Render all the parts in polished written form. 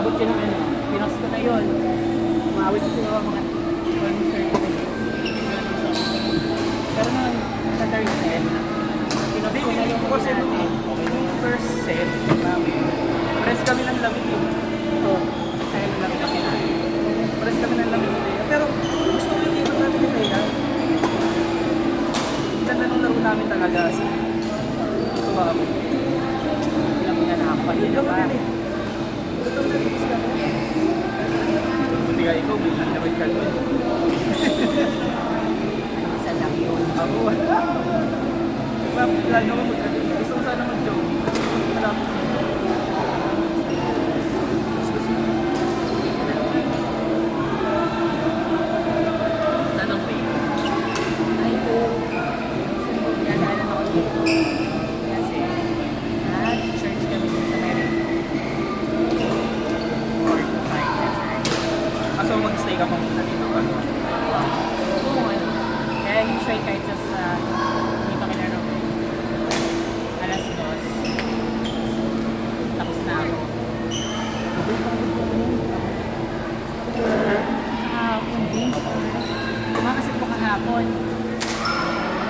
umabot siya ng ano, pinost ko na yun. Umabot siya siguro mga 30 minutes. Pero nung sa third set, pinost ko na yung Kasi natin. yung first set namin, press kami ng lamig yun. Oo. Kaya ng lamig kami na. Press kami ng lamig yun. Pero gusto ko yung ikot namin ni Leia. Ganda nung laro namin talaga. Ito ba ako? Ilang na nakakapalya na ba? Ito na rin sila. Buti nga ikaw, may nandaroid ka doon. Isa lang yun. Ako wala. Plano ko mag-jogging. Gusto ko sana mag-jogging. Wala ko. Tanong pa yun. Ay, oo. Naalala ako dito. Kasi, church kami dun sa Mary. 4 to 5 na church. So mag-stay ka pa muna dito pa. Oo, ano. Kaya usually kahit sa hindi pa kinaro. Alas 2. Tapos na ako. Kahapon din. Kumakasip ko kahapon.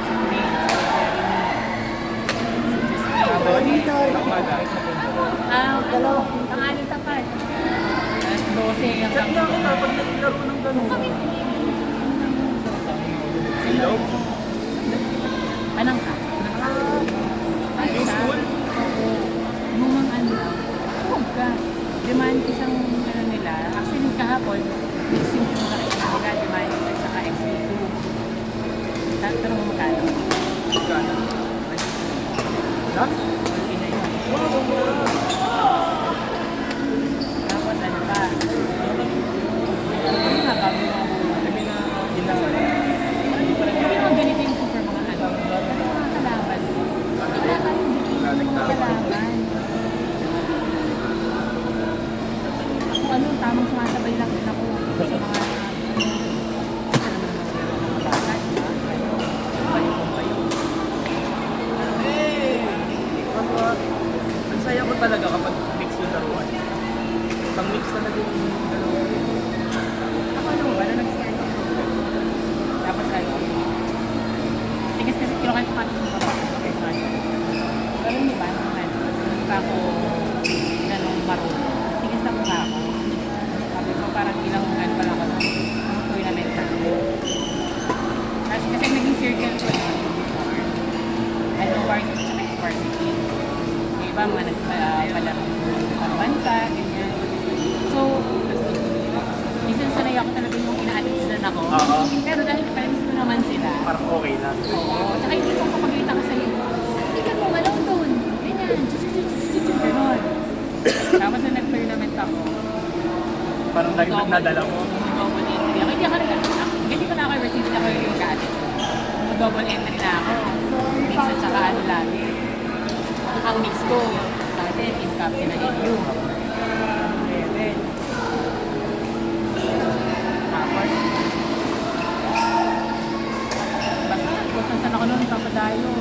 Si Green, si Jeremy, si Justine. Ano, tangaling tapat. Alas 12 yung Chat lang ako dapat naglaro ng gano'n. kami Hello? Anong ka? Ay, Yung siya? school? Oo. Lumang ano. Huwag ka. Demantis ang ano nila. Actually, kahapon, mixing yung mga nila. Demantis at saka XP2. Tanong mo magkano? Gana. Ha? Hindi na yun. Tapos ano pa? Ano nga kami mga Sabi na ginasa. hindi naman ganito yung super mga ano. Ano mga kalaban? Kailangan hindi mga kalaban. Ako ano, tamang sumasabay lang din ako sa mga bata, di ba? Payo. Ang saya ko talaga kapag mix yung laruan. Pag mix talaga yung dalawa. Ako ano nag-start ako. Tapos ano, tigas kasi kilo kayo papatos ng baba. Okay, sorry. Pero hindi ba, hindi pa ako ganong marunong. Tigas na mukha ako. Sabi ko parang ilang ano pala ako ng tournament na. Kasi naging circle ko na before. Ano, varsity at ex-varsity. Yung iba mga nagpalaro ng bansa, ganyan. So, minsan sanay ako talaga yung ina-attitude ako. Oo. Pero dahil friends ko naman sila, Parang okay lang. oo. Tsaka hindi ko kapagkita ka sa'yo, hindi ka gumalaw doon. Ganyan, gano'n. Tapos na nag-tournament ako, Parang nadala mo. double entry ako. Hindi ko na ako receive na ako yung ka-attitude. Double entry na ako. Mix at saka ano lagi. Ang mix ko, dati, team captain na LU. Level. Tapos, basta, kung saan ako noon, papadayo.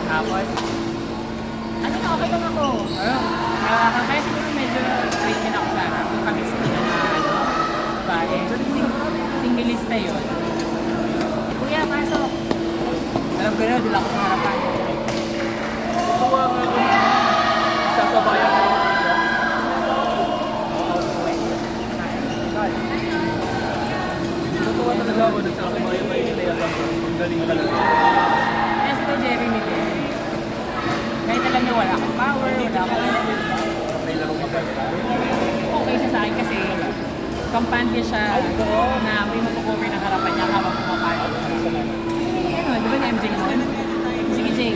Tapos, ano na, okay lang ako. Kaya siguro medyo straight din ako sa harap. Yung kami sila na, ano, babae. Singlista yun. Kuya, pasok. Alam ko na, dila ako sa harapan. Tuwa nga ako. Sasabayan ko. Natuwa talaga ako dun sa kabayan may Leia lang. Ang galing talaga. Kaya si Jeremy din. Kahit alam niya wala akong power, wala akong May laro ka. okay siya sa akin kasi kampanya siya na may mapukover ng harapan niya habang pumapalo. Ano, di ba ni MJ mo? Sige, Jay.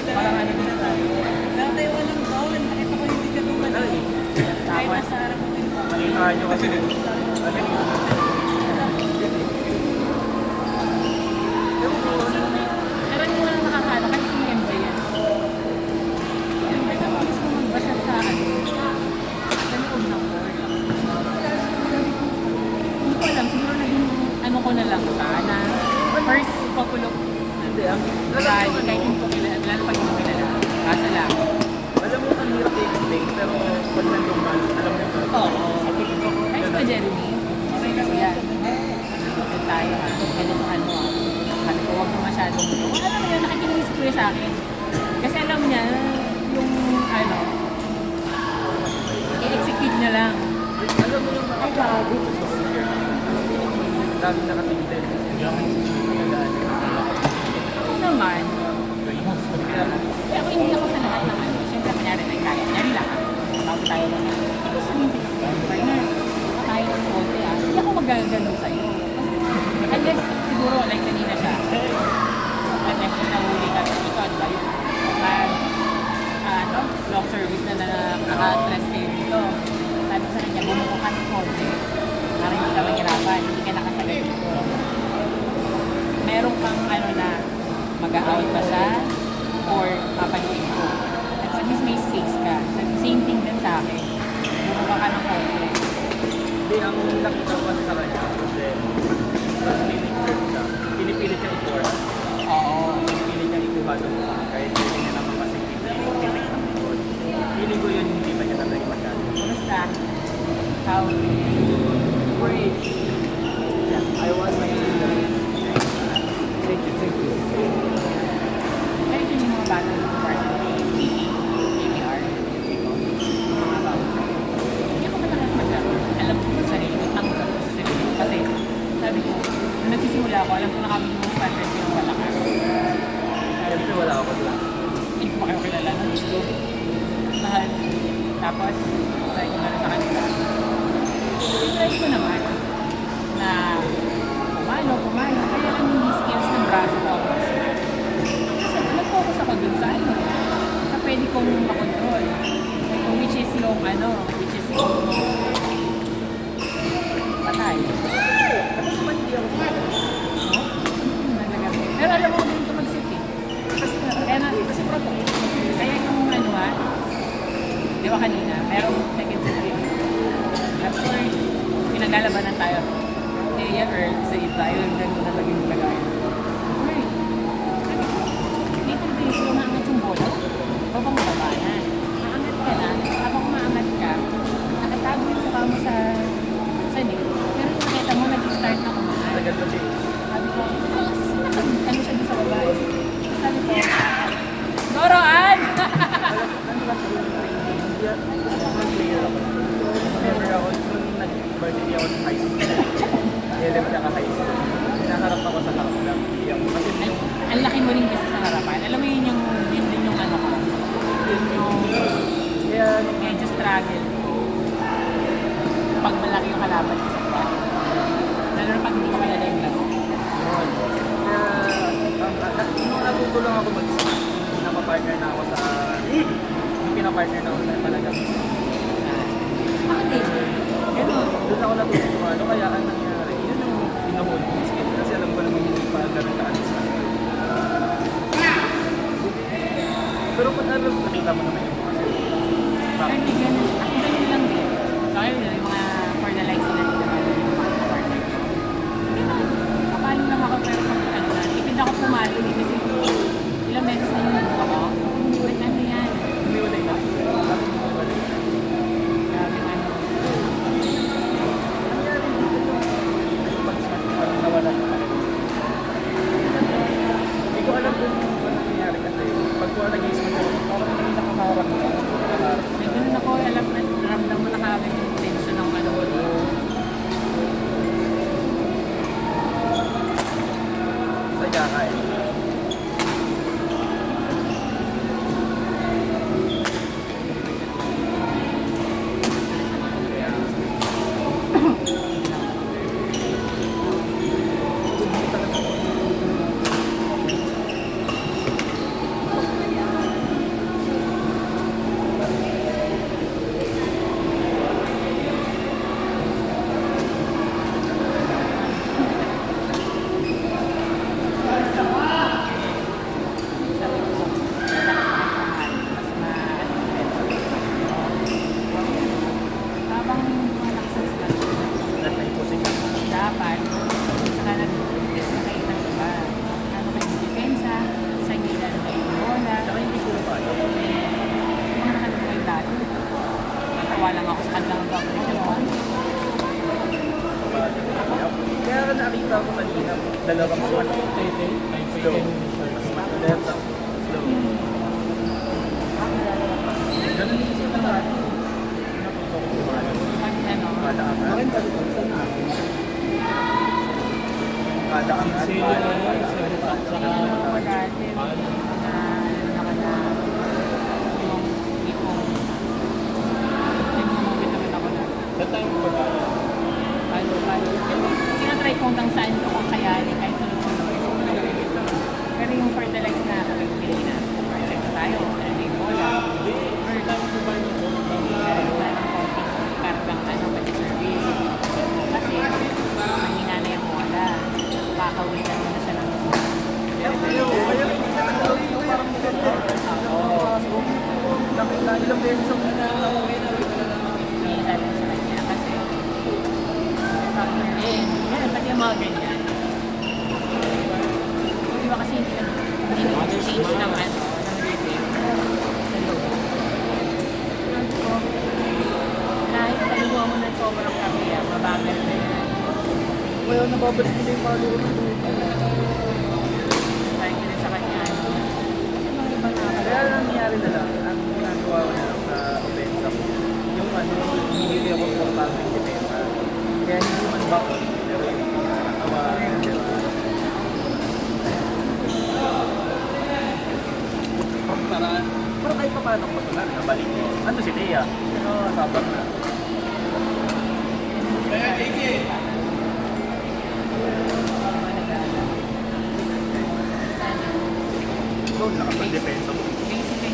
Parang ano din tayo. Dati walang bawal. Nakita ko hindi ka gumalaw. Kahit Tapos, nasa harap mo din. Nakita nyo kasi din. karami mo lang nakakala kahit si MJ yan. Yung nagkakamis mo magbasa sa ano, sa loob ng board. Hindi ko alam, siguro naging ano ko na lang ba na first populok Hindi ah. dahil kahit hindi ko kilala, lalo pag hindi ko kilala. Kasa lang. Alam mo, hirap i-explain, pero pag nandun ka, alam mo yun. Oo. Ayos ba, Jeremy? Okay ka yan. Nandito tayo ha. Ganituhan mo ha. Sabi ko, huwag mo masyadong dito. Alam mo yun, nakikinis ko sa akin. Kasi alam niya, yung ano, i-execute niya lang. Alam mo yung mga gago. Dami nakatingin. Ako naman, ako hindi ako sa lahat ng ano. Siyempre, kunyari na kaya. Kunyari lang ha. Bago tayo lang. Ito sabihin ko, partner, tayo ng konti ha. Hindi ako magagano sa'yo. Unless, siguro, like kanina siya. Unless nahuli ka. Ikaw, di ba yun? Ano, long service na naka-stress kayo dito. Sabi ko sa kanya, bumuko ka ng konti. Para hindi ka mahirapan. Hindi ka nakasalit dito. Meron kang ano na mag-out pa siya or papaluin ko. At least may space ka. Same thing din sa akin. Bumuka ka ng konti. Hindi, ang nakita ko kasi sa kanya, then, mas miniserve siya. Pinipilit siya i-pour. Oo. Pinipilit siya ikuha doon. Kahit hindi niya naman kasi titik ng ikot. Feeling ko yun, hindi pa niya tatay masyado. Kumusta? How? Great! I want my Thank you, thank you. Kaya yun yung mga bata ng varsity, APR, mga bata. Hindi ako matakas masyado. Alam ko sa sarili ko, tanggap ko sa sarili ko. Kasi sabi ko, nung nagsisimula ako, alam ko na kami yung standard ko yung malakas. Siyempre wala ako doon. Hindi ko pa kayo kilala ng gusto. Mahal. Tapos, sabi ko na sa kanila. Try ko naman na pumalo. Kaya lang hindi skills ng braso ko ako mas smart. Kasi nag-focus ako dun sa ano, sa pwede kong makontrol. Which is yung patay. Tapos naman hindi ako smart. Pero alam mo, din ko mag-sit eh. Kasi proto. Kaya yung ano ha, di ba kanina, merong second set review. After, pinaglalabanan tayo. Kaya Earl, sa iba, yung gano'n na laging lagay. Uy, dito please, umaangat yung bola. Ikaw bang mababa na? Maangat ka na. Habang umaangat ka, nakatago yung mukha mo sa nip. Pero yung nakita mo, nag-start na kumahan. Tagal ko siya. Sabi ko, ano siya doon sa babae? Sabi ko, Doroan! Ano ba sa training? Mag-player ako. Remember ako, nung nag-varsity ako sa high school. Elem ka high school. Hinaharap ako sa harap lang. Kasi yung Ang laki mo rin kasi sa harapan. Alam mo yun din yung ano ko. Yun yung kaya medyo struggle. Pag malaki yung kalaban ko sa plot. Lalo na pag hindi ko kilala yung laro. yun. Kaya nung natutulong ako mag-start, napapartner na ako sa yung pinapartner na ako sa talagang Bakit eh? doon ako natutuwa. Ano kaya ang nangyari? Yun yung pinuhuli ko skill. Kasi alam ko naman hindi pa ganun ka-alis na. Pero pag alam, nakita mo naman yung mga Pero hindi ganun. Ako ganun lang din. Kaya yun yung mga for the likes na yung mga partner ko. Hindi na. Kapalo lang ako pero pag ano na. Tipid ako pumalo eh. Kasi ilang beses na yung buka ko. But ano yan? umiwalay na. Sabi mo umiwalay na. Grabe ano. Nangyari dito yung pag-smart pag nawalan ka. Hindi ko alam kung ano nangyari kasi pag ko nag-isip ko, parang hindi nakaharap ka. May ganun ako. Alam na. Naramdam mo na kagad yung tension ng ano ko. Sadya ka eh. Natutuwa lang ako sa kanilang application. Kaya nakita ko kanina, dalawang slow. Mas matulit ang slow. Ganun din sila sa atin. Napunta ko kumala. Ano? Kada angat. Bakit ba ito sa natin? Kada angat. Sino na yun? Saka Magalit na yung ipong bitamin ako na. sa time ko ba? Palo. Tinatry ko hanggang saan ko kung kayanin kahit sunod-sunod. Pero yung fertilize na pili na, check na tayo. Ano yung bola? Hindi, time ko ba yun? Kargang pati service. Kasi mahina na yung bola. Pakawitan mo na siya ng Kaya hindi na nag-awin yung parang maganda. Ilang beses ang Minsan sa kanya kasi yan, pati yung mga ganyan. Di ba kasi hindi change ng rating sa loob. Kahit taluwa mo ng sobrang kamiya, mabagal na yan. Well, nababalik nila yung palo ko. Kahit ganun sa kanya. Kasi mga ibang Kaya nakakala. ang nangyari na lang, ang ginagawa ko na lang sa offense ako, yung hinili ako ng bagong depensa. Kaya hindi man ba ako, pero yung pinakatawa, para kahit pa paano ko patulan, nabalik ko. Ano si Thea? Pero sabak na. Doon, nakapag-depensa mo. Basically,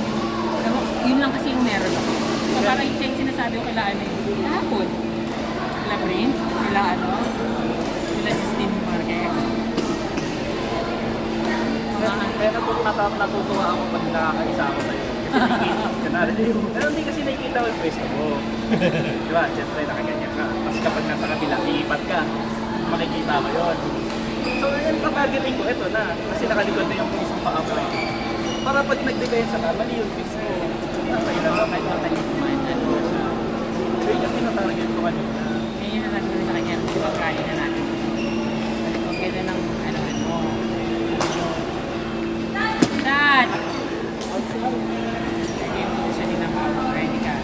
yun lang kasi yung meron ako. So parang yung sinasabi ko kailangan na yung kahapon. Sila Prince, sila sila Justine Marquez. Kaya natutuwa ako pag nakakaisa ako sa'yo. Kasi nakikita ka na rin yun. Pero hindi kasi nakikita ko yung pwesto mo. Di ba? Siyempre nakaganyan ka. Tapos kapag nasa kabila, iipat ka. Makikita mo yun. So yun, patargeting ko, eto na. Kasi nakalikod na yung isang paa mo. Para pag nag-depensa ka, mali yung twist mo. Nakay na lang. Kahit matay kumain na doon siya. So yun yung pinatarget ko kanina. Kaya yun ang sabi ko sa kanya, di ba kaya na natin. Huwag ka na ng ano. Dad! Sige, yung posisyon din ang mama. Ready ka.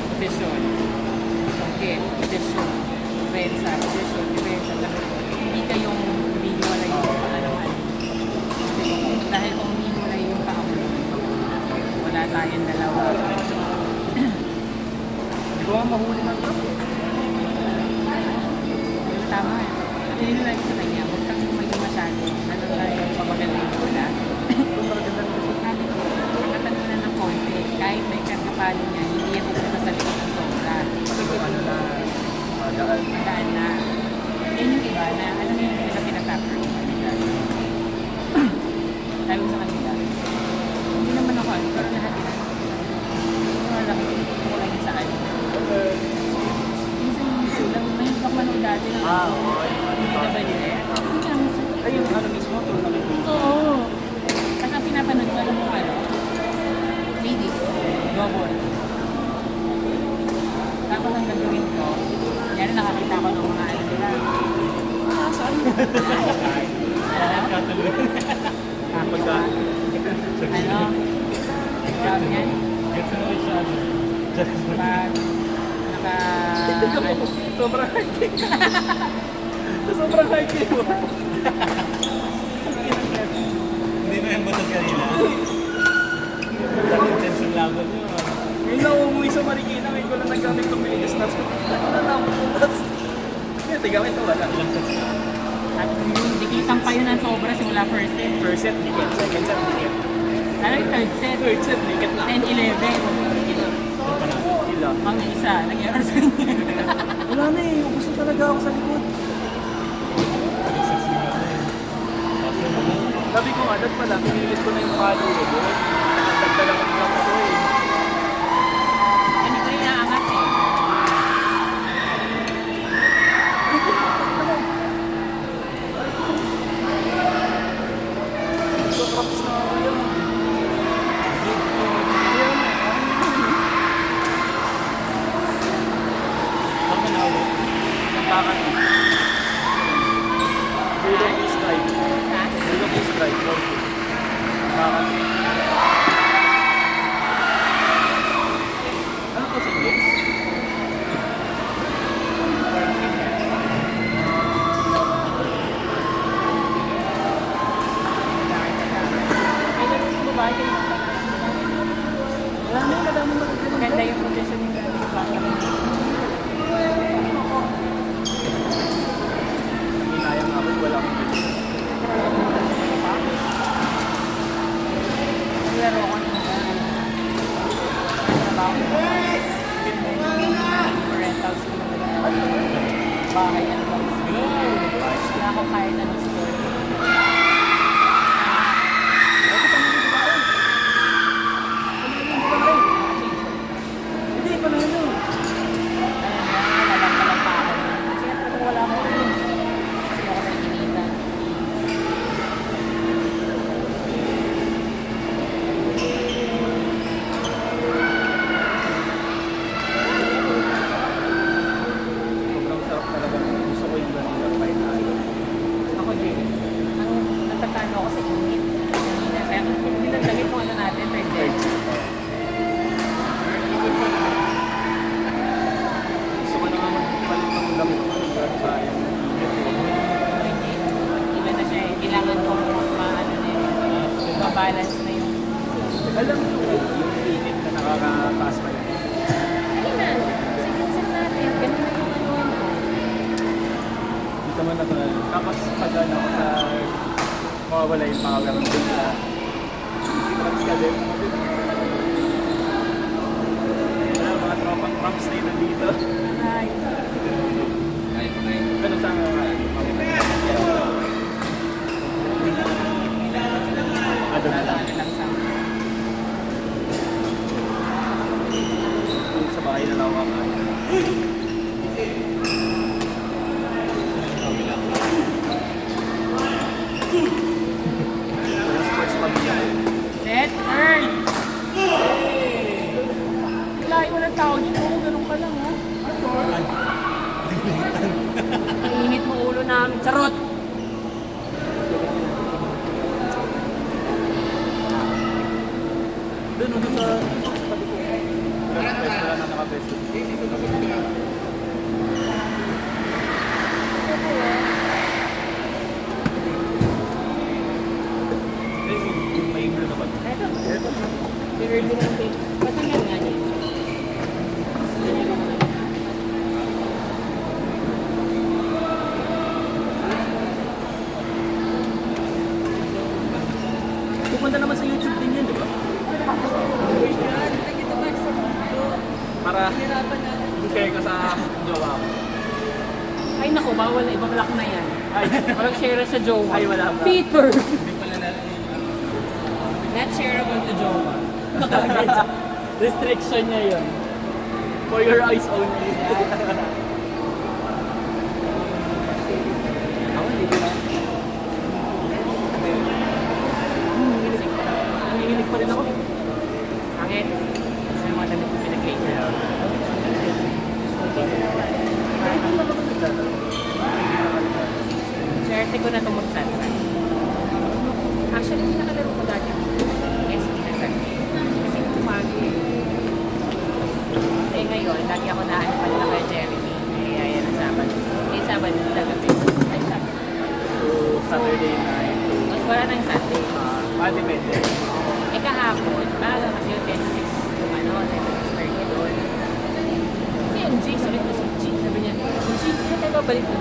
Posisyon. Okay, posisyon. Depensa, posisyon, depensa. Hindi kayong hinihiwalay yung pangalaman. Dahil kung hinihiwalay yung pangalaman, wala tayong dalawa. Hindi ko nga mahuli ng truck. Tama. At yun lang sa kanya, huwag kang maging masyado. Ano na yung pamagaling ko na. Sabi ko, nakatan mo na ng konti. Kahit may kargapalo niya, hindi ako pumunta sa likod ng sobra. Ano na, magaan. Magaan na. Yan yung iba na, alam mo yung nila pinatapper ko kanila. Sabi ko sa kanila, hindi naman ako, pero lahat nila. Pero alam ko, kung wala yung saan. Minsan yung sulang, may pagmanood dati ng hindi na ba nila? Hindi ka naman sa Ay, yung ano mismo, tulong na ito. Oo. Kasi ang pinapanood ko, alam mo ladies, double. Tapos ang gagawin ko, yan nakakita ko ng mga ano nila. Saan? Pagka, Ano? Sabi niyan, Gets mo siya. pag sobrang high kick. Sobrang high kick mo. Hindi mo yung butas kanina. Ang intense yung laban nyo. Ngayon na umuwi sa Marikina, ngayon ko lang naggamit ng Vegas Nuts. Ano na lang, nuts. Kaya tiga ito, wala. Ilang sets ka? at yung dikitang pa yun ng sobra simula first set. First set, ticket. Second set, ticket. Lalo yung third set, Third set, ticket lang. 10-11. Ilan? Ang isa, nag-error sa kanya. Wala na eh, ubus na talaga ako sa likod. Ilang sets na ba? Kasi wala. Sabi ko nga, dad pala, pinilit ko na yung palo ko. Nakadagdagan ko lang ako eh. Ano ko yung naangat eh. So, props na ako yun. bahay yan. Kaya ako kahit anong store. Hindi, panalo. Lalang pa ako. Kasi kung wala ko rin. Kasi ako naginitan. Sobrang sarap talaga. Gusto ko yung vanilla pie na ayun. Ako din. Ang natatano ako sa init. Kanina. Kaya hindi nagdagit kung ano natin. Third Gusto ko na nga magpalit ng damit ko. Pero sayang. Hindi. Iba na siya eh. Kailangan ko maano na yun. Mabalance na yung... Alam mo yung init na nakakataas pa yun. Hindi na. Kasi minsan natin. Ganun na yung ano ko. Dito man ako. Tapos pag ano ako sa mawawala yung power ng bigla. Props ka din. Wala, mga tropang props na yun nandito. Ay. Pero sa ano na lang. Lang sa... Sa bahay na lang ako kakain. Walang sports pamilya. Set, earn! Layo mo ng tawag dito. Oo, ganun ka lang, ha? Ang init mo ulo namin. Charot! Doon, doon sa tabi ko. Wala na nakapesto. Yung may blue na ba? Eto. Early na yung page. Patingin nga niya. Pupunta naman sa YouTube din yun, di ba? Para i-share ko sa jowa ko. Ay naku, bawal na. Iba-block na yan. Ay, Walang share sa Jowa. Ay, wala ba? Peter! Not shareable to Jowa. Restriction niya yun. For your eyes only. Ako, hindi ko na. Nanginginig pa rin ako. Angit. Kasi yung mga damit ko pinag-later. Swerte ko na itong magsansan. Actually, hindi nakalaro ko dati. SP na Sunday. Kasi kumagi. Eh ngayon, lagi ako naano pa nila kay Jeremy. Kaya yan ang Sabado. Eh, Sabado na gabi. Ay, Sabado. So, Saturday night. Mas wala nang Sunday. Depende. Eh kahapon, maaga kasi yung 10 to 6 yung ano, 10 to 6:30 doon. Kasi yung G, sabi ko si G, sabi niya, G, kaya tayo babalik mo.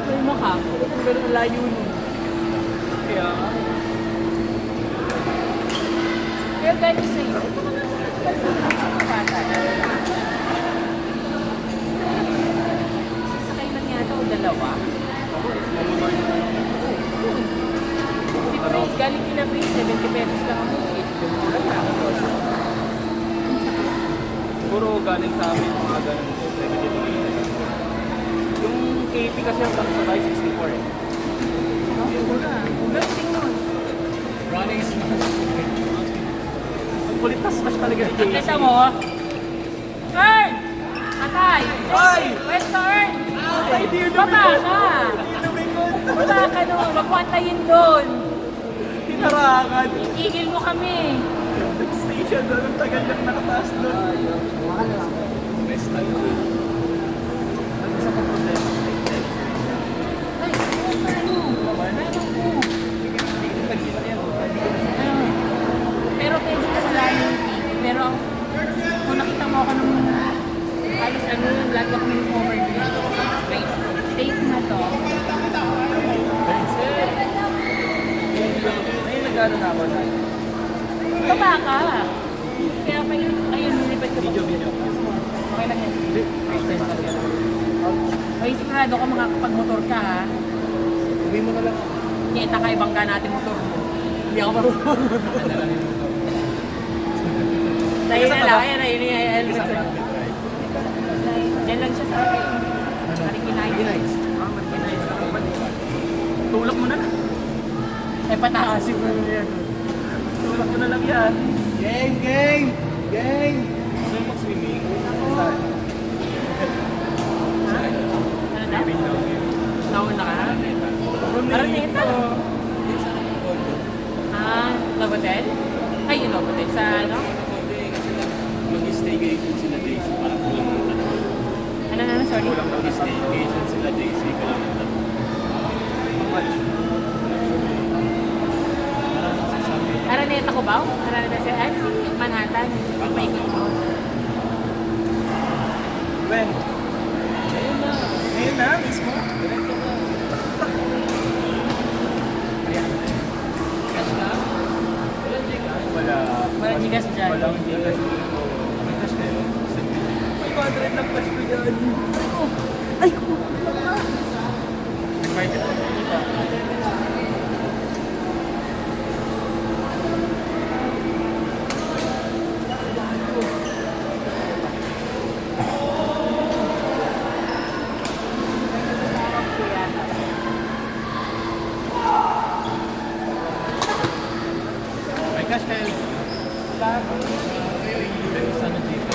Sabi mo ka, pero ang layo nun. Kaya, Pero galing sa'yo, bata na. Sasakay lang yata o dalawa. Si Prince, galing kina Prince, 70 pesos lang ang ticket. Mura lang. puro galing sa amin, mga ganun. Yung KP kasi ang pang-sabay 64 eh. Mura. Galing nun. Running is not. Ang kulit na smash talaga ni KP. Kita mo? Earn! Atay! Ay! Pwesto Earn! Ay, dear Baba ka! Baba ka doon! Huwag mo antayin doon! Tinarangan. Itigil mo kami! Station doon, ang tagal yung nakataas doon. Best time. Ano sa problema? Ay, ano? Ano mo? Pero medyo malayo yung TV. Pero kung nakita mo ako nung halos ano, lahat ako ng overview. Wait, date na to. Ay, nag-ano na ako na. Baba ka! Kaya pa yun, ayun, nilipad ko. Video. Okay lang yan. Hindi. Ay, si sigurado ka makakapag-motor ka ha. Uwi mo na lang. Kita ka ibangga natin motor mo. Hindi ako marunong. Ano na lang yung motor. Dahil na lang, ayan na yun yung helmet. Kasama sa'yo. natin, right? Diyan lang siya sa akin. Marikina Heights. Ah, mag-inay na lang ba? Tulak mo na lang. Eh, patakasin mo yan. Tulak mo na lang yan. Game! Game! Game! Gusto mo mag-swimming? Saan? Ano na? Swimming daw. Nauna ka? Araneta? Ah, Novotel? Ay, yung Novotel. Sa ano? Mag-staycation sila Daisy. Parang kulang ng tatlo. Ano, sorry? Mag-staycation sila Daisy. Kulang ng tatlo. How much? Parang sasabi. Araneta ko ba? Araneta si Manhattan. Paikot ko. When? Ayun na. Ngayon na? Mismo? Diretso ka. Ayan. Cash ka? Wala Gcash. Wala. Walang Gcash dyan. Walang Gcash. May cash kayo? Send me. 500 lang cash ko dyan. Ay ko! Invited ko dito. May cash kayo? Wala. Sana Gcash.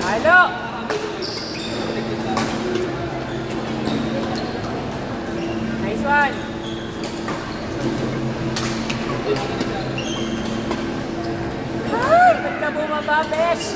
Halo! Nice one! Ay! Ba't ka bumaba, besh?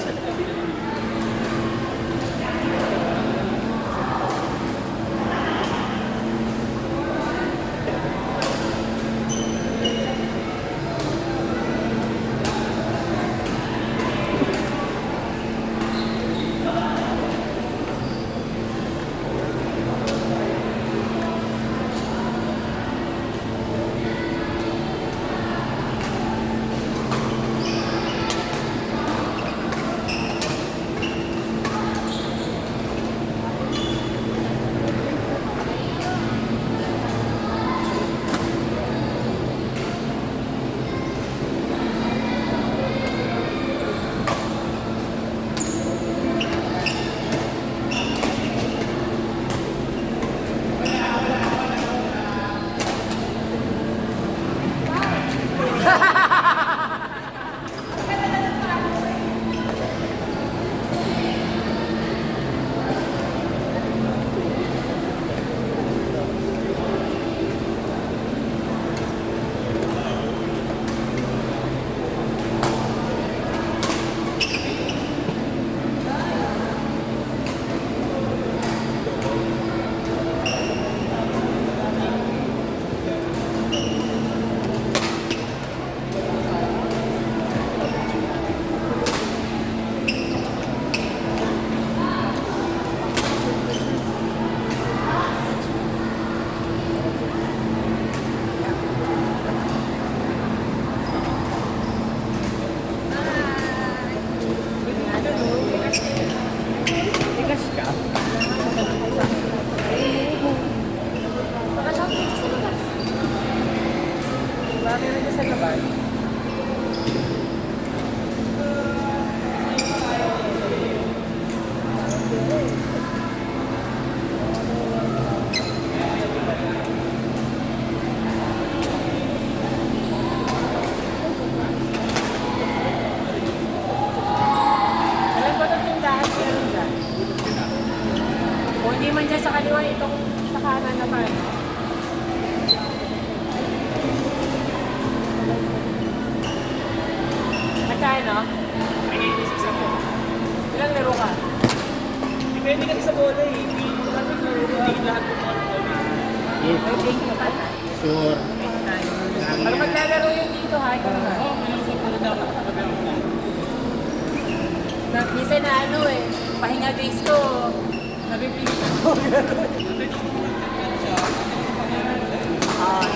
Alam ba itong tindahan? bola eh. Hindi kasi hindi lahat ng mga bola. Yes. Thank you, Pat. Sure. Next time. Pag maglalaro yun dito, ha? Ikaw na. Minsan na ano eh, pahinga days ko, nabibigyan ko. Ah,